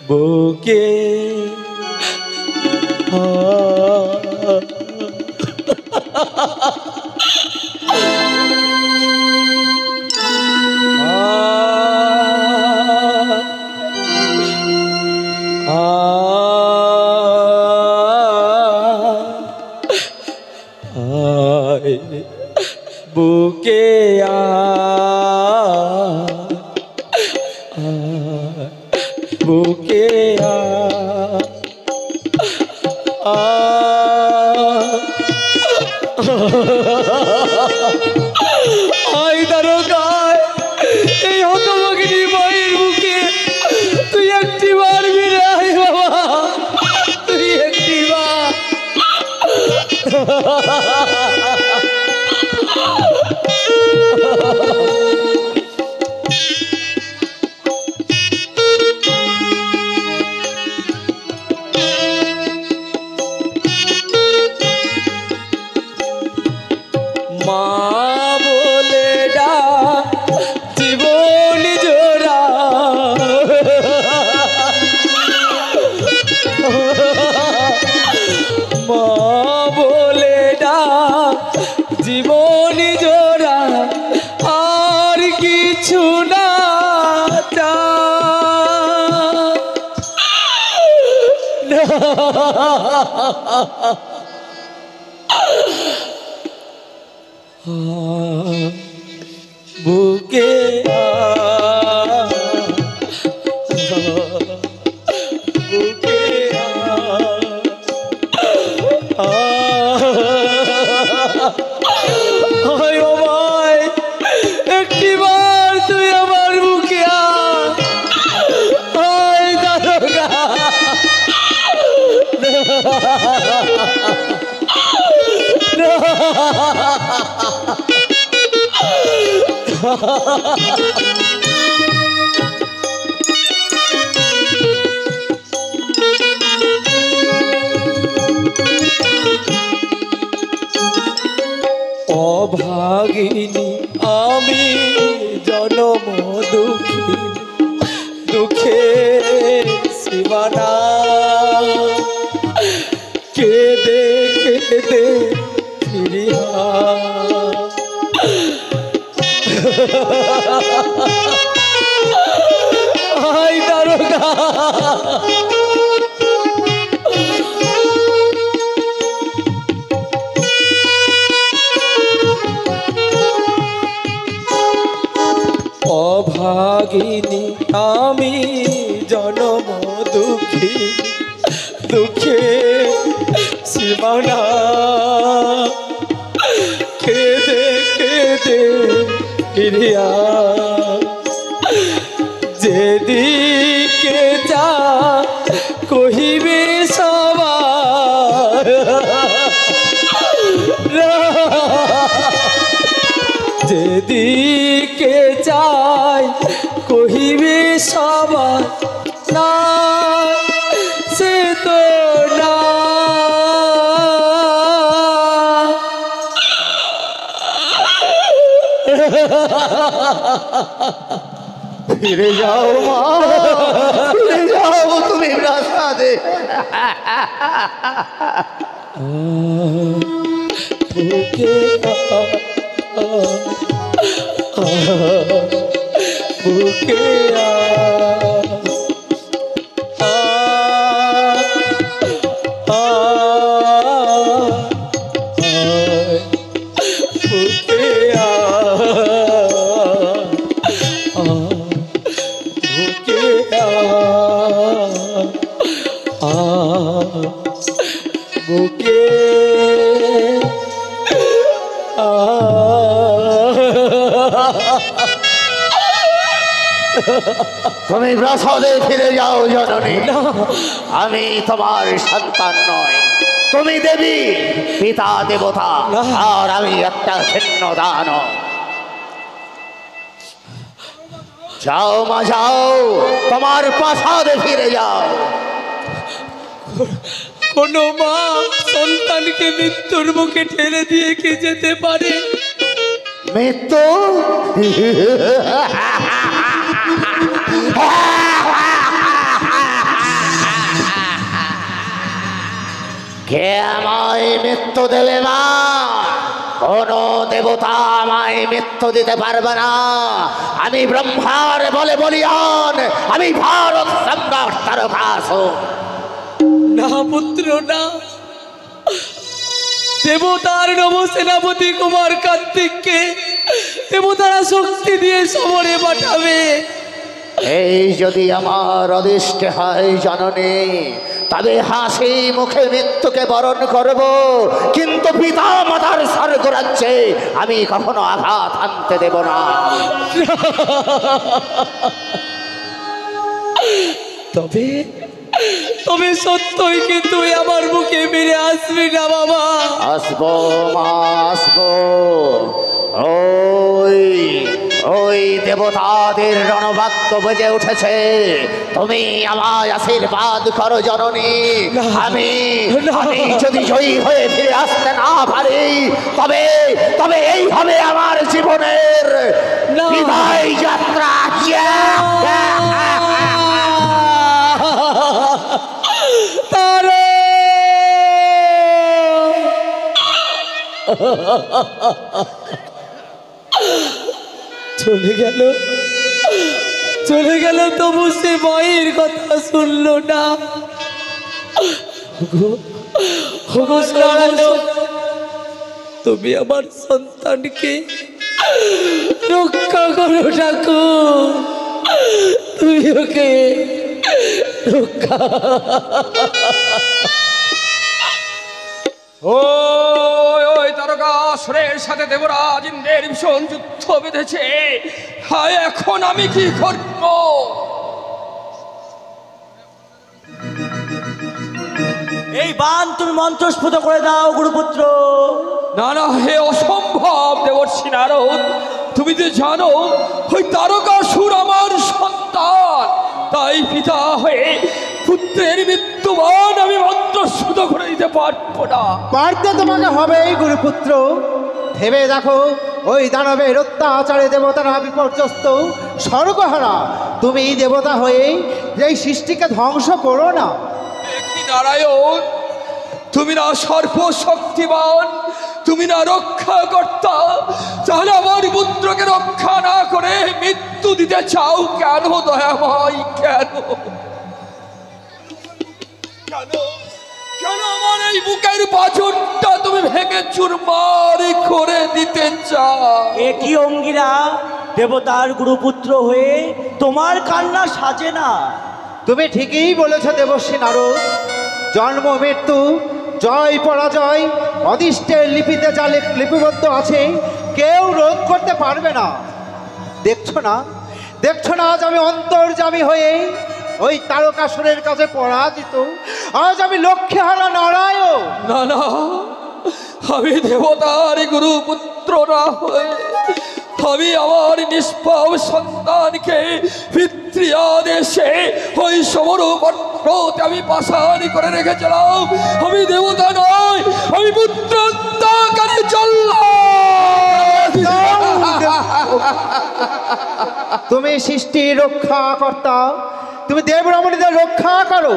বুকে বুকে বুকে আই দারোগায় এই হতভাগিনী মায়ের বুকে তুই একটি বার ফিরে আয় বাবা, তুই একটি বার। মা বলে ডাক জীবন জোড়া, মা বলে ডাক জীবন জোড়া, আর কিছু না বুকে বুকে ও ভাই একটি বার তুই আমার বুকে আয় দারোগা। অভাগিনী আমি জনম দুঃখী, দুঃখে সীমানা কেঁদে কেঁদে ফিরিয়া আই দারোগা। অভাগিনী আমি জনম দুঃখী, দুঃখে সীমানা কেঁদে কেঁদে ফিরিয়া যেদিকে যা কহিবে সবার, যেদিকে যাই কহিবে সবার, না সে তো না। ফিরে যাও মা, ফিরে যাও তুমি প্রাসাদে। বুকে বুকে বুকে তুমি প্রাসাদে ফিরে যাও জননী। আমি তোমার সন্তান নয়, তুমি দেবী, পিতা দেবতা, আর আমি একটা ভিন্ন দানব। যাও মা যাও, তোমার প্রাসাদে ফিরে যাও। কোন মা সন্তানকে মৃত্যুর মুখে ঠেলে দিয়ে কি যেতে পারে? মৃত্যু কে আমায় মৃত্যু দেবে মা? কোন দেবতা আমায় মৃত্যু দিতে পারবে না। আমি ব্রহ্মার বলে বলিয়ান, আমি ভারত সম্রাট তারকাসুর। না পুত্র না, দেবতার নব সেনাপতি কুমার কার্তিককে দেবতারা শক্তি দিয়ে সমরে পাঠাবে। এই যদি আমার অদৃষ্টে হয় জননী, তবে হাসি মুখে মৃত্যুকে বরণ করব, কিন্তু পিতা মাতার স্বর্গ রাজ্যে আমি কখনো আঘাত আনতে দেব না। তবে তবে সত্যই কি তুই আমার মুখে ফিরে আসবি না বাবা? আসবো মা, আসবো। ওই ওই দেবতাদের রণবাক্য বেজে উঠেছে। তুমি আমায় আশীর্বাদ করো জননী। আমি আমি যদি জয়ী হয়ে ফিরে আসতে না পারি, তবে তবে এই হবে আমার জীবনের বিদায় যাত্রা। তারে চলে গেল, চলে গেল, তবু সে মায়ের কথা শুনলো না। তুমি আমার সন্তানকে রক্ষা করো ঠাকুর, তুমি ওকে রক্ষা। ওই তারকাসুরের সাথে দেবরাজ ইন্দ্রের ভীষণ যুদ্ধ বেঁধেছে। হায়, এখন আমি কি করব? এই বান তুমি মন্ত্রস্ফুত করে দাও গুরুপুত্র। না না, হে অসম্ভব দেবর্ষি নারদ। তুমি তো জানো ওই তারকাসুর আমার সন্তান, তাই পিতা হয়ে পুত্রের মৃত্যুবান আমি মন্ত্রস্ফুত করে দিতে পারবো না। পারতে তোমাকে হবেই গুরুপুত্র। ভেবে দেখো, ওই দানবের অত্যাচারে দেবতারা বিপর্যস্ত, স্বর্গহারা। তুমি দেবতা হয়ে এই সৃষ্টিকে ধ্বংস করো না। দেখি নারায়ণ, তুমি না সর্বশক্তিমান, তুমি না রক্ষাকর্তা, তাহলে আমার পুত্রকে রক্ষা না করে মৃত্যু দিতে চাও কেন দয়াময়? কেন কেন কেন আমার এই বুকের পাঁজরটা তুমি ভেঙে চুরমার করে দিতে চাও? এ কি অঙ্গিরা, দেবতার গুরুপুত্র হয়ে তোমার কান্না সাজে না। তুমি ঠিকই বলেছ দেবশ্রী নারদ। জন্ম মৃত্যু, জয় পরাজয় অদিষ্টের লিপিতে যা লিপিবদ্ধ আছে, কেউ রোধ করতে পারবে না। দেখছো না, দেখছো না, আজ আমি অন্তর্যামী হয়ে ওই তারকাসুরের কাছে পরাজিত। আজ আমি লক্ষ্যহারা নারায়ণ। না না, আমি দেবতার গুরুপুত্র না হয়ে আমি আমার নিষ্পাপ সন্তানকে পিতৃয়াদেশে ওই সমর পর্বতে আমি পাশানি করে রেখেছিলাম। আমি দেবতা নয়, আমি পুত্র হত্যাকারী জল্লাদ। তুমি সৃষ্টির রক্ষাকর্তা, তুমি দেব রমণীদের রক্ষা করো,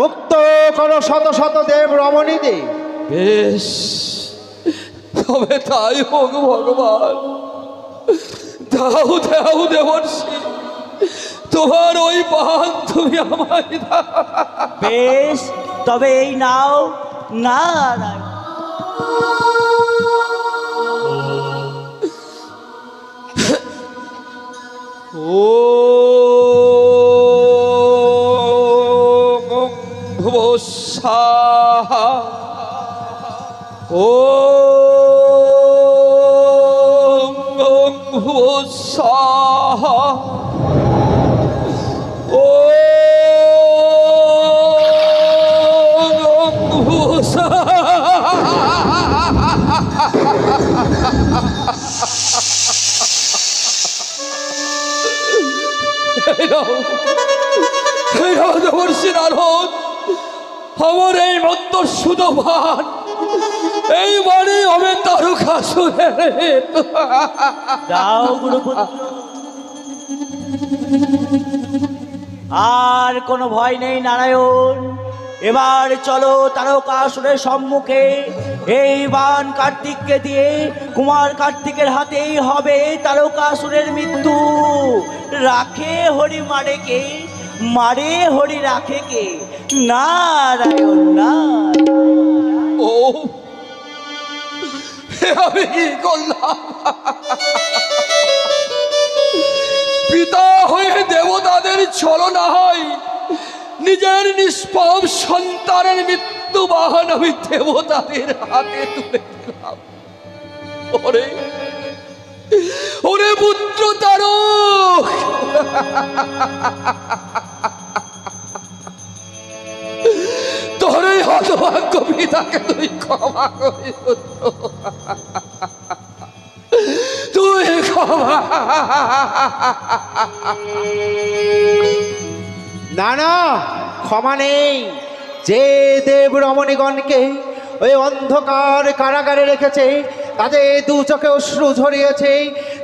মুক্ত করো শত শত দেব রমণীদের। বেশ, তবে তাই হোক ভগবান। দাও দাও দেবর্ষি, তোমার ওই পান তুমি আমায় দাও। বেশ, তবে এই নাও না। ও ভুবস্বাহা, ও ভুবস্বাহা, ও দেবর্ষি নারদ, আমার এই মন্ত্র সুদভান এই বাড়ি হবে তারকাসুরের। দাও গুরুপুত্র। আর কোনো ভয় নেই নারায়ণ, এবার চলো তারকাসুরের সম্মুখে। এই বাণ কার্তিককে দিয়ে কুমার কার্তিকের হাতেই হবে তারকাসুরের মৃত্যু। রাখে হরি মারে কে, মারে হরি রাখে কে? নারায়ণ নারায়ণ। ও আমি কি করলাম? পিতা হয়ে দেবতাদের ছলনা হয়, নিজের নিষ্পাপ সন্তানের মৃত্যু বাহন আমি দেবতাদের হাতে তুলে দিলাম। ওরে ওরে পুত্র তারক, তোর এই হতভাগ্য পিতাকে তুই ক্ষমা করে তুই ক্ষমা। না না, ক্ষমা নেই। যে দেব রমণীগণকে ওই অন্ধকার কারাগারে রেখেছে, তাদের দু চোখে অশ্রু ঝরিয়েছে,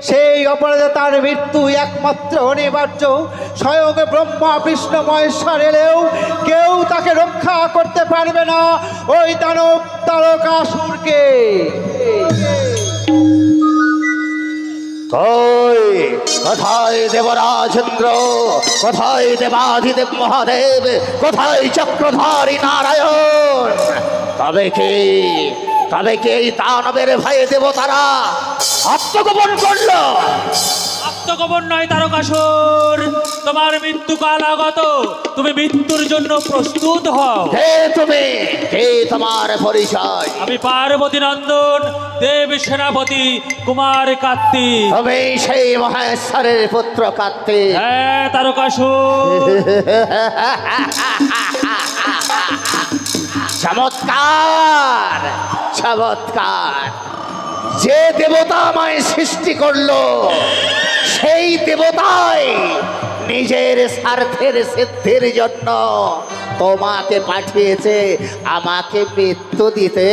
সেই অপরাধে তার মৃত্যু একমাত্র অনিবার্য। স্বয়ং ব্রহ্মা বিষ্ণু মহেশ্বর এলেও কেউ তাকে রক্ষা করতে পারবে না, ওই দানব তারকাসুরকে। কই কোথায় দেবরাজেন্দ্র, কোথায় দেবাধিদেব মহাদেব, কোথায় চক্রধারী নারায়ণ? তবে কি এই দানবের ভয়ে দেবতারা আত্মগোপন করলো? আত্মগোপন নয় তারকাসুর, তোমার মৃত্যুকাল আগত। তুমি মৃত্যুর জন্য প্রস্তুত হও। কে তুমি? কে তোমার পরিচয়? আমি পার্বতী নন্দন দেব সেনাপতি কুমার কার্তিক। তুমি সেই মহেশ্বরের পুত্র কার্তিক? হ্যাঁ তারকাসুর। চমৎকার চমৎকার। যে দেবতা আমায় সৃষ্টি করলো, সেই দেবতাই নিজের স্বার্থের সিদ্ধির জন্য তোমাকে পাঠিয়েছে আমাকে মৃত্যু দিতে।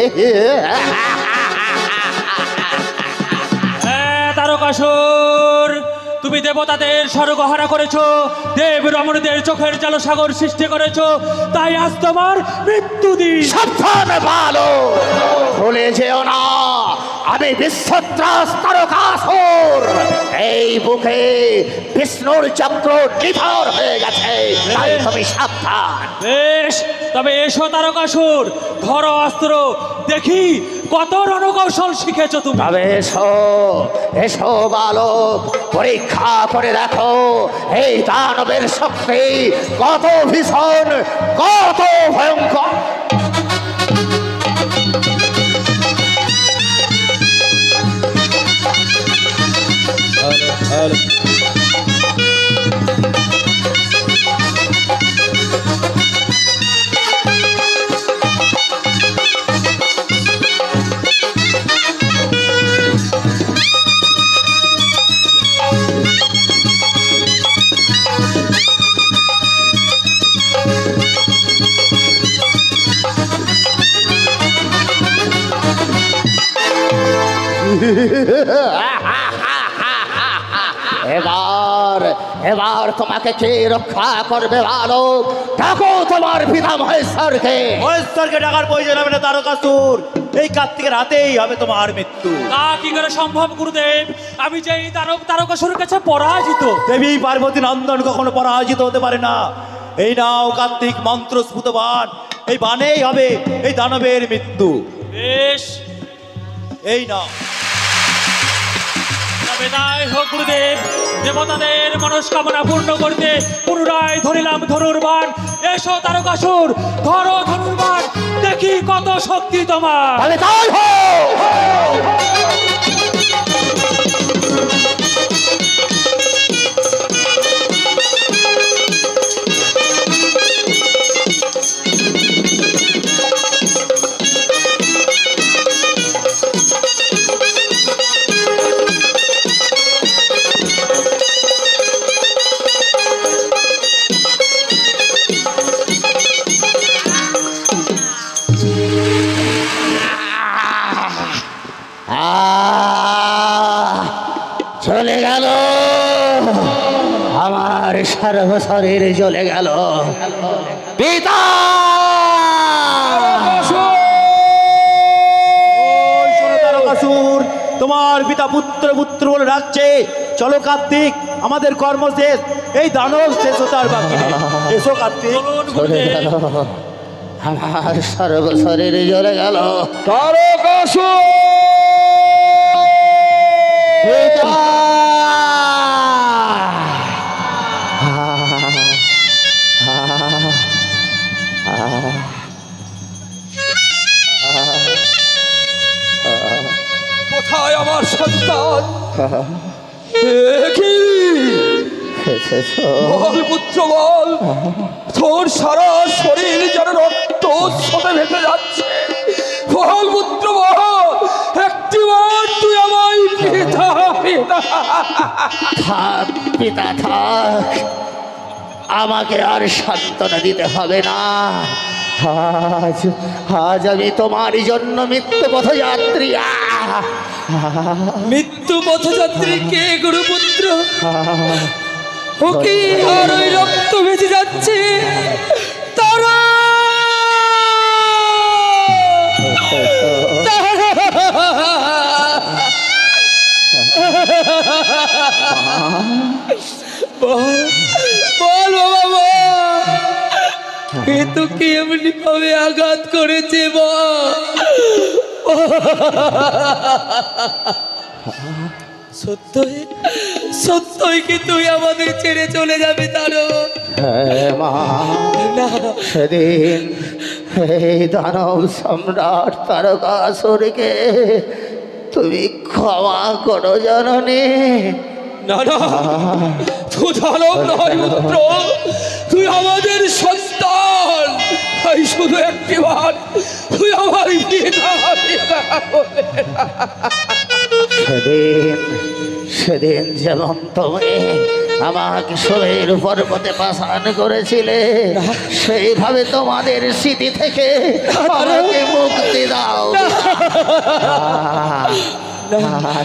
হ্যাঁ তারকাসুর, তুমি দেবতাদের স্বর্গহারা করেছো, দেব রমণীদের চোখের জলসাগর সৃষ্টি করেছো, তাই আজ তোমার মৃত্যু দিন। সাবধান ভালো, ভুলে যেও না আমি বিশ্বত্রাস তারকাসুর। এই বুকে বিষ্ণুর চক্র নিথর হয়ে গেছে, তাই তুমি সাবধান। বেশ, তবে এসো তারকাসুর, ধরো অস্ত্র, দেখি কত রণকৌশল শিখেছো তুমি। তবে এসো এসো বালক, পরীক্ষা করে দেখো এই দানবের শক্তি কত ভীষণ, কত ভয়ঙ্কর। এবার এবার তোমাকে কে রক্ষা করবে বালক? ডাকো তোমার পিতা মহেশ্বরকে। মহেশ্বরকে ডাকার প্রয়োজন হবে না তারকাসুর, এই কার্তিকের হাতেই হবে তোমার মৃত্যু। তা কি করে সম্ভব গুরুদেব? আমি যে এই তারকাসুরের কাছে পরাজিত। দেবী পার্বতী নন্দন কখনো পরাজিত হতে পারে না। এই নাও কার্তিক মন্ত্রস্ফুত বাণ, এই বাণেই হবে এই দানবের মৃত্যু। বেশ, এই নাও। তবে তাই হোক গুরুদেব, দেবতাদের মনস্কামনা পূর্ণ করতে পুনরায় ধরিলাম ধনুর্বাণ। এসো তারকাসুর, ধরো ধনুর্বাণ, দেখি কত শক্তি তোমার। তবে তাই হোক। চলে গেল আমার সর্বশরীর, জ্বলে গেল পিতা। ওই শোনো তারকাসুর, তোমার পিতা পুত্র পুত্র বলে ডাকছে। চলো কার্তিক, আমাদের কর্ম শেষ, এই দানব শেষ হতে আর বাকি নেই। এসো কার্তিক। চলুন চলে গুরুদেব। গেল, আমার সর্ব শরীরে জ্বলে গেল। তারকাসুর পিতা! কোথায় আমার সন্তান? এ কি? বল পুত্র বল, তোর সারা শরীর যেন রক্ত স্রোতে ভেসে যাচ্ছে। বল পুত্র বল, একটিবার তুই আমায় পিতা পিতা। থাক পিতা থাক, আমাকে আর সান্ত্বনা দিতে হবে না। আজ আজ আমি তোমার জন্য মৃত্যু পথযাত্রী। মৃত্যু পথযাত্রী কে গুরুপুত্র? ও কি আর ওই রক্ত বেঁচে যাচ্ছে? তারা বল বল বাবা বল, এ তো কি এমনি ভাবে আঘাত করেছে বল। সত্যই সত্যই কি তুই আমাদের ছেড়ে চলে যাবি তারো? হ্যাঁ মা, না সেদিন এই দানব সম্রাট তারকাসুরকে তুমি ক্ষমা করো জননী। না না, তুই দানব নয় পুত্র, তুই আমাদের সন্তান। তাই শুধু একটিবার তুই আমার পিতা পিতা বলে। সেদিন সেদিন যেমন তুমি আমাকে শরীর পর্বতে পাষাণ করেছিলে, সেইভাবে তোমাদের স্মৃতি থেকে আমাকে মুক্তি দাও।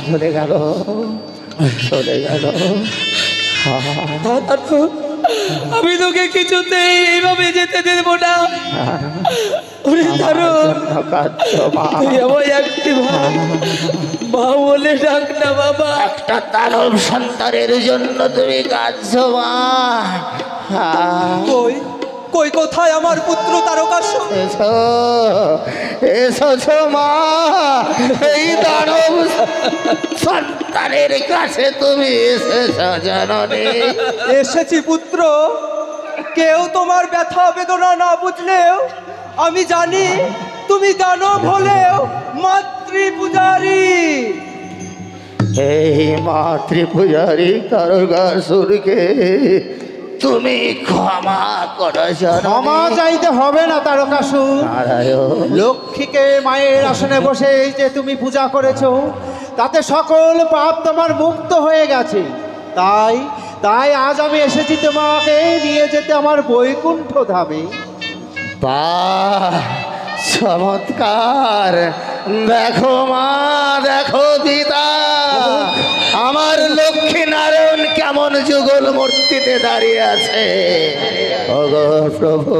চলে গেল চলে গেল। আমি তোকে কিছুতেই এইভাবে যেতে দেব না। ওরে দারুণ, তুই আমায় একটি মা বলে ডাক না বাবা। একটা দানব সন্তানের জন্য তুমি কাঁদছো মা। কই কই কোথায় আমার পুত্র তারকাসুর? এসো এসো মা, এই দানব সন্তানের কাছে তুমি এসেছো জননী। এসেছি পুত্র, কেউ তোমার ব্যথা বেদনা না বুঝলেও আমি জানি তুমি দানব হলেও মাতৃ পূজারী। এই মাতৃপূজারী তারকাসুরকে তুমি ক্ষমা করো ক্ষমা জননী। চাইতে হবে না তারকাসুর। নারায়ণ, লক্ষ্মীকে মায়ের আসনে বসে যে তুমি পূজা করেছো, তাতে সকল পাপ তোমার মুক্ত হয়ে গেছে। তাই তাই আজ আমি এসেছি তোমাকে নিয়ে যেতে আমার বৈকুণ্ঠ ধামে। বাহ, চমৎকার! দেখো মা, দেখো পিতা, আমার লক্ষ্মী নারায়ণ কেমন যুগল মূর্তিতে দাঁড়িয়ে আছে। ওগো প্রভু,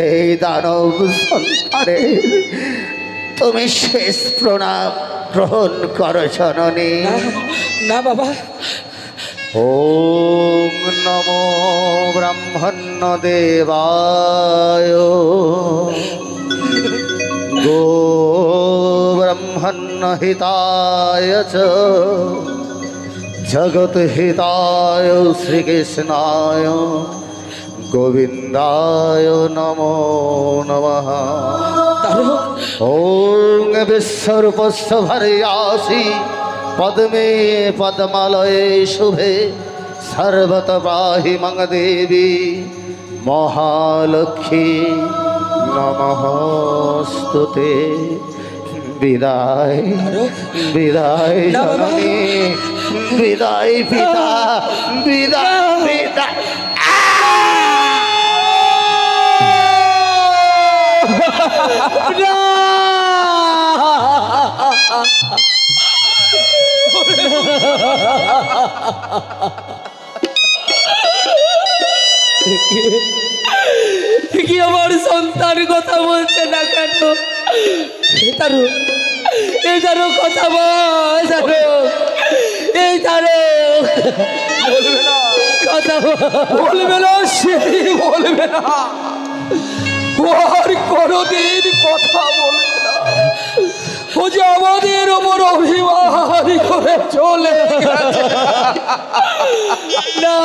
এই দানব সন্তানের তুমি শেষ প্রণাম গ্রহণ করো জননী। না বাবা, ওম নমো ব্রহ্মণ্য দেবায় গো ব্রহ্মণ্য হিতায় চ জগৎ হিতায় শ্রীকৃষ্ণায় গোবিন্দায় নমো নমঃ। ওং বিশ্বরূপস্য ভার্যাসি পদ্মে পদ্মালয়ে শুভে সর্বত পাহি মং দেবী মহালক্ষ্মী নমস্তুতে। বিদায় বিদায় জননী, বিদায় পিতা, বিদায় পিতা। কি আমার সন্তান কথা বলছে না কেন? এই তারো কথা বল, এই তারো বলবে না, কথা বল। বলবে না, সে বলবে না, ও আর কোনোদিন কথা বলবে না। ও যে আমাদের ওপর অভিমান করে চলে গেছে। না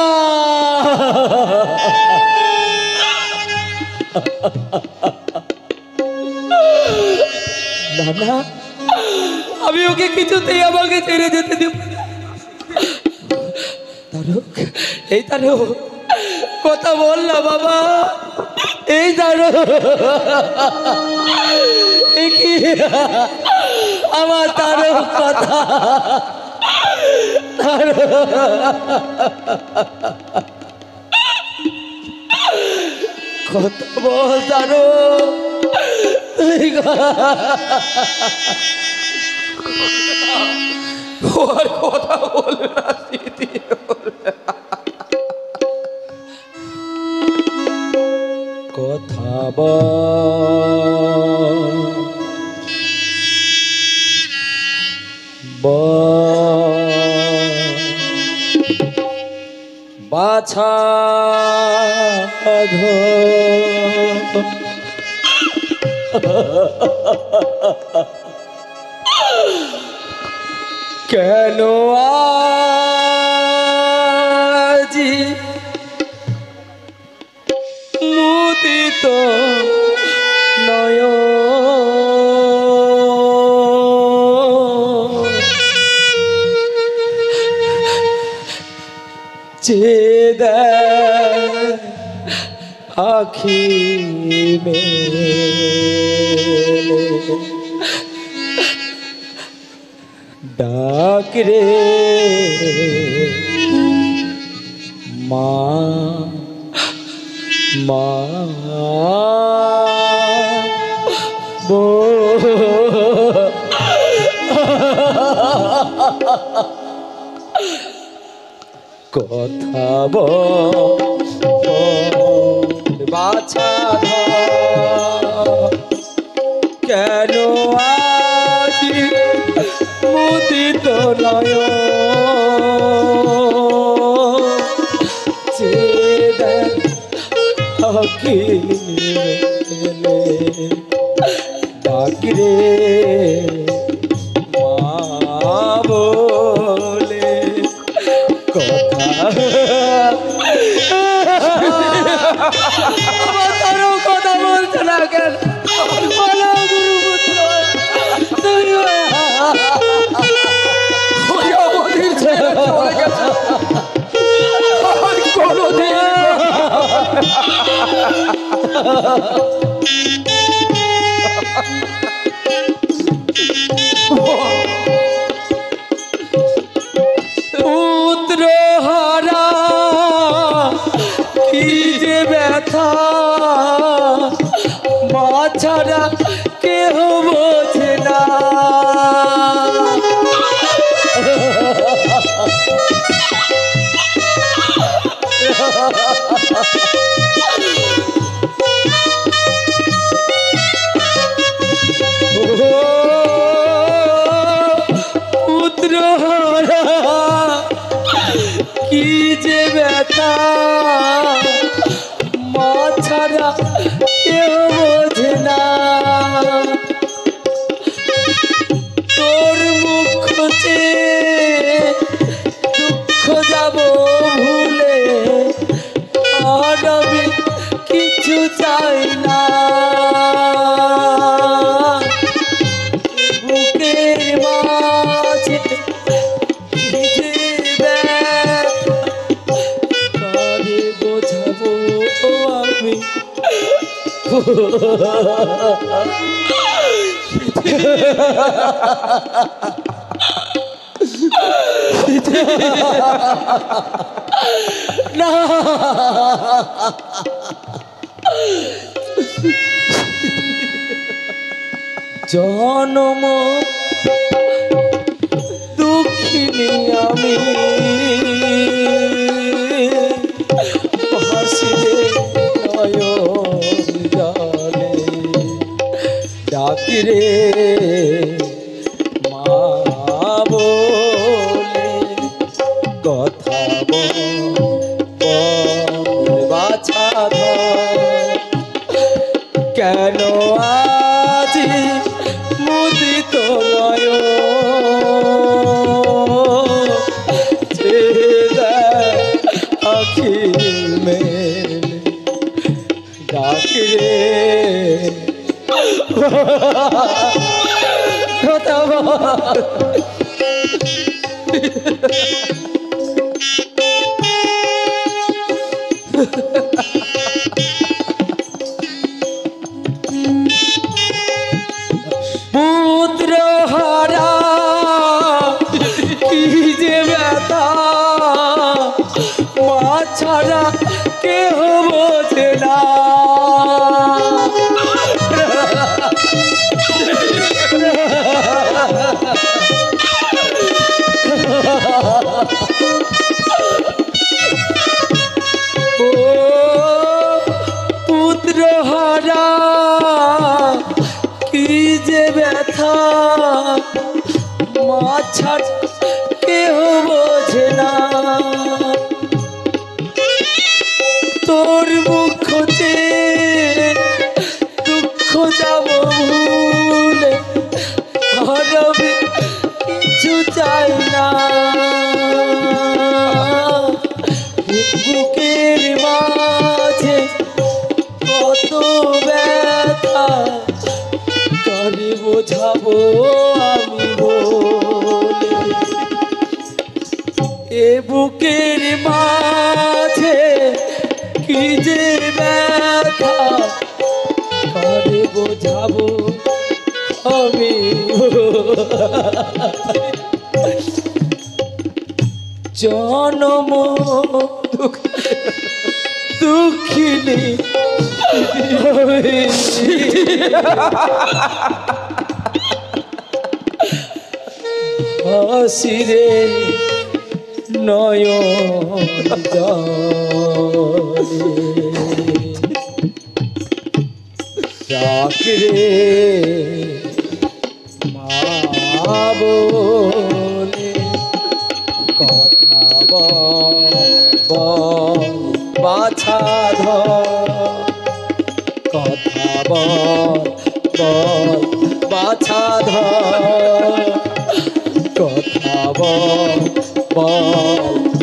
না না, আমি ওকে কিছুতেই আমাকে ছেড়ে যেতে দেব না। তারক, এই তারক কথা বল না বাবা, এই তারক, এই কি আমার তারক কথা, কথা বল তারক। ও আর কথা বলবে না, স্মৃতি বলবে না। কথা বল, বাছা কেন আজি মুদিত নয় চেদ আখি মেলে ডাক রে মা, মা বো কথা বল বাছা কেন আজি মুদিত নয় ডাকিরে মা বলে কথা তারও কথা বলছে না কেন? বলো গুরুপুত্র, তুমি ওই আমাদের ছেড়ে চলে গেছে। আর কোনোদিন পুত্র হারা কি যে ব্যথা, মা ছাড়া কেহ বোঝে না। পুত্র হারা কি যে ব্যথা, মা ছাড়া কেউ বোঝে না। তোর মুখ চেয়ে দুঃখ যাব ভুলে, আর আমি কিছু চাই না। বুকের মাঝে কি যে ব্যথা, কারে বোঝাবো আমি? না জনম দুঃখিনী আমি, হাসিলে নয়ন বাছা কেন আজি মুদিত আখি মেলে ডাকিরে পুত্র হারা কি যে ব্যথা মা ছাড়া কেহ বোঝে না ও পুত্র হারা কি যে ব্যথা মা ছাড়া কেহ বোঝে না তোর মুখ খোঁজে দুঃখ যাব ভুলে হারাবে কিছু চাই না বুকের মাঝে কত ব্যথা কারে বোঝাবো আমি বলে এ বুকের মাঝে কি যে ব্যথা কারে বোঝাবো আমি জনম দুঃখিনী হাসিরে নয়ন ডাকরে মা বলে কথা বল বাছা ধর কথা বল বাছা ধর কথা বল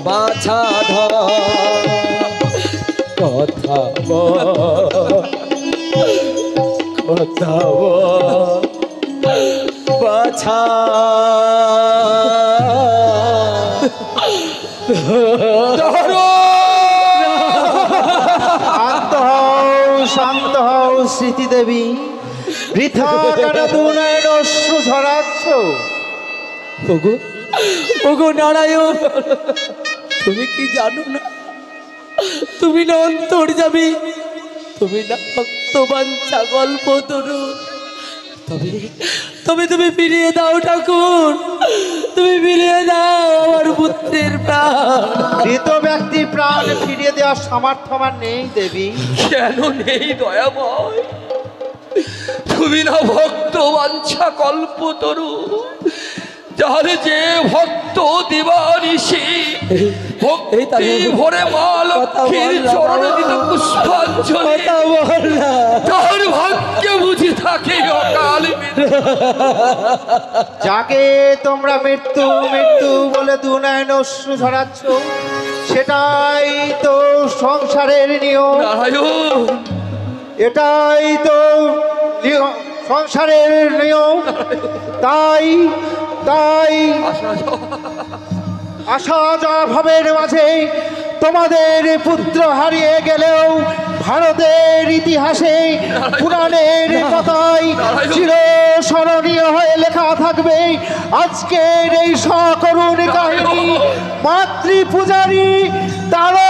বাছা ধর কথা বল বাছা শান্ত হও স্মৃতি দেবী, বৃথা কেন দুনয়ন অশ্রু ঝরাচ্ছ? ওগো ওগো নারায়ণ, তুমি কি জানো না? তুমি না অন্তর যাবি, তুমি না ভক্তবাঞ্ছা গল্প তরু। তবে তবে তুমি ফিরিয়ে দাও ঠাকুর, তুমি ফিরিয়ে দাও আমার পুত্রের প্রাণ। মৃত ব্যক্তি প্রাণ ফিরিয়ে দেওয়ার সামর্থ্য আমার নেই দেবী। কেন নেই দয়াময়? তুমি না ভক্ত বাঞ্ছা কল্পতরু, যার যে ভক্ত দিবানিশি ভক্তি ভরে মা লক্ষ্মীর চরণে দিত পুষ্পাঞ্জলি, তার ভাগ্যে বুঝি থাকে অকাল মৃত্যু। যাকে তোমরা মৃত্যু মৃত্যু বলে দুনয়ন অশ্রু ঝরাচ্ছ, সেটাই তো সংসারের নিয়ম। নারায়ণ, এটাই তো সংসারের নিয়ম। তাই তাই আশা যা ভাবের মাঝে তোমাদের পুত্র হারিয়ে গেলেও ভারতের ইতিহাসে পুরাণের কথায় চিরস্মরণীয় হয়ে লেখা থাকবে আজকের এই সকরুণ কাহিনী। মাতৃ পূজারী তারা